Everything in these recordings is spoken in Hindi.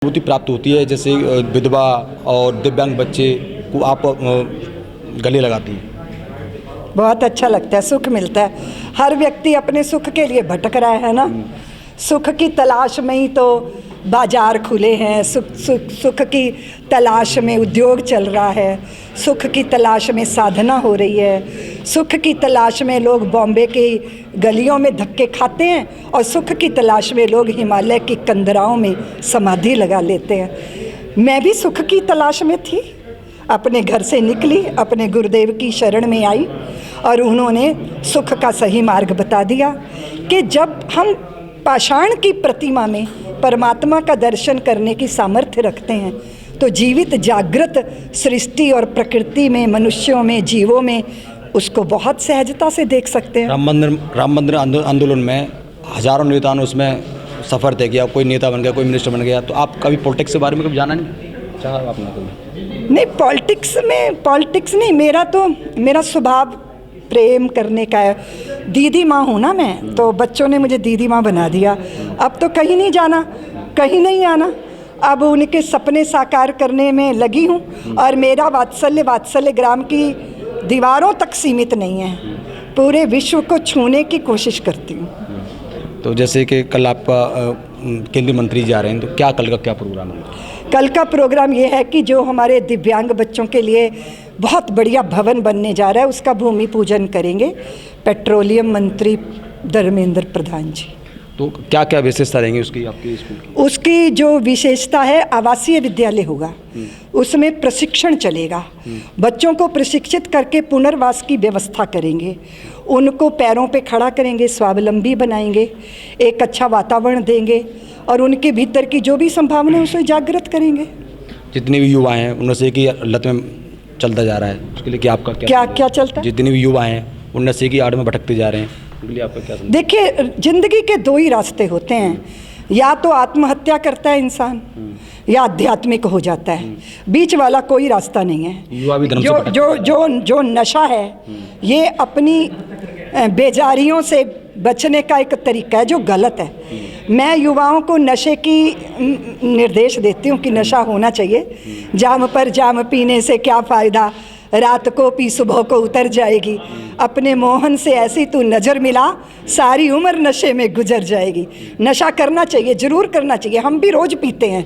अनुभूति प्राप्त होती है, जैसे विधवा और दिव्यांग बच्चे को आप गले लगाती हैं। बहुत अच्छा लगता है, सुख मिलता है। हर व्यक्ति अपने सुख के लिए भटक रहा है ना, सुख की तलाश में ही तो बाजार खुले हैं, सुख की तलाश में उद्योग चल रहा है, सुख की तलाश में साधना हो रही है, सुख की तलाश में लोग बॉम्बे की गलियों में धक्के खाते हैं और सुख की तलाश में लोग हिमालय की कंदराओं में समाधि लगा लेते हैं। मैं भी सुख की तलाश में थी, अपने घर से निकली, अपने गुरुदेव की शरण में आई और उन्होंने सुख का सही मार्ग बता दिया कि जब हम पाषाण की प्रतिमा में परमात्मा का दर्शन करने की सामर्थ्य रखते हैं तो जीवित जागृत सृष्टि और प्रकृति में, मनुष्यों में, जीवों में उसको बहुत सहजता से देख सकते हैं। राम मंदिर आंदोलन में हजारों नेताओं ने उसमें सफ़र तय किया, कोई नेता बन गया, कोई मिनिस्टर बन गया, तो आप कभी पॉलिटिक्स के बारे में कभी जाना नहीं चाहा आपने कभी? नहीं, पॉलिटिक्स नहीं, मेरा स्वभाव प्रेम करने का है। दीदी माँ हूँ ना मैं, तो बच्चों ने मुझे दीदी माँ बना दिया। अब तो कहीं नहीं जाना, कहीं नहीं आना, अब उनके सपने साकार करने में लगी हूँ और मेरा वात्सल्य ग्राम की दीवारों तक सीमित नहीं है, पूरे विश्व को छूने की कोशिश करती हूँ। तो जैसे कि कल आपका केंद्रीय मंत्री जा रहे हैं, तो क्या कल का क्या प्रोग्राम है? कल का प्रोग्राम ये है कि जो हमारे दिव्यांग बच्चों के लिए बहुत बढ़िया भवन बनने जा रहा है उसका भूमि पूजन करेंगे पेट्रोलियम मंत्री धर्मेंद्र प्रधान जी। तो क्या क्या विशेषता रहेंगी उसकी, आपकी स्कूल की? उसकी जो विशेषता है, आवासीय विद्यालय होगा, उसमें प्रशिक्षण चलेगा, बच्चों को प्रशिक्षित करके पुनर्वास की व्यवस्था करेंगे, उनको पैरों पे खड़ा करेंगे, स्वावलंबी बनाएंगे, एक अच्छा वातावरण देंगे और उनके भीतर की जो भी संभावना है उसे जागृत करेंगे। जितने भी युवा हैं उन नशे की लत में चलता जा रहा है, उसके लिए क्या आपका क्या चलता है? जितने भी युवा हैं उन नशे की आड़ में भटकते जा रहे हैं, उनके लिए आपका क्या? देखिए, जिंदगी के दो ही रास्ते होते हैं, या तो आत्महत्या करता है इंसान या आध्यात्मिक हो जाता है, बीच वाला कोई रास्ता नहीं है। युवा भी धर्म से जो नशा है ये अपनी बेजारियों से बचने का एक तरीका है जो गलत है। मैं युवाओं को नशे की निर्देश देती हूँ कि नशा होना चाहिए, जाम पर जाम पीने से क्या फ़ायदा, रात को पी सुबह को उतर जाएगी, अपने मोहन से ऐसी तू नज़र मिला, सारी उम्र नशे में गुजर जाएगी। नशा करना चाहिए, ज़रूर करना चाहिए, हम भी रोज़ पीते हैं,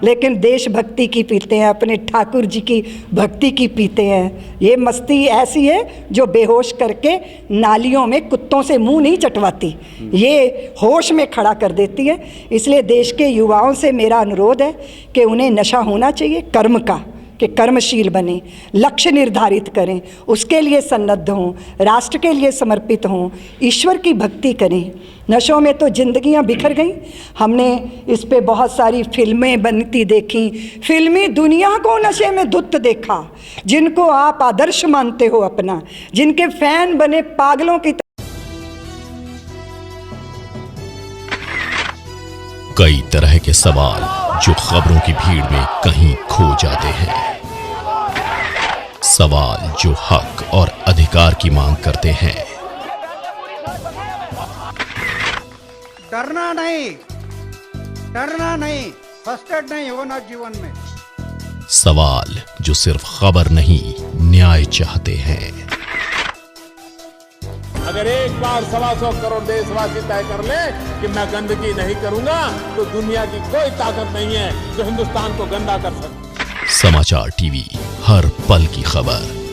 लेकिन देशभक्ति की पीते हैं, अपने ठाकुर जी की भक्ति की पीते हैं। ये मस्ती ऐसी है जो बेहोश करके नालियों में कुत्तों से मुंह नहीं चटवाती, ये होश में खड़ा कर देती है। इसलिए देश के युवाओं से मेरा अनुरोध है कि उन्हें नशा होना चाहिए कर्म का, कि कर्मशील बने, लक्ष्य निर्धारित करें, उसके लिए सन्नद्ध हों, राष्ट्र के लिए समर्पित हों, ईश्वर की भक्ति करें। नशों में तो जिंदगियां बिखर गईं। हमने इस पे बहुत सारी फिल्में बनती देखी, फिल्मी दुनिया को नशे में धुत देखा, जिनको आप आदर्श मानते हो अपना, जिनके फैन बने पागलों की। कई तरह के सवाल जो खबरों की भीड़ में कहीं खो जाते हैं, सवाल जो हक और अधिकार की मांग करते हैं। डरना नहीं, फर्स्ट नहीं होना जीवन में। सवाल जो सिर्फ खबर नहीं, न्याय चाहते हैं। अगर एक बार 125 करोड़ देशवासी तय कर ले कि मैं गंदगी नहीं करूंगा, तो दुनिया की कोई ताकत नहीं है जो हिंदुस्तान को गंदा कर सकती। समाचार टीवी, हर पल की खबर।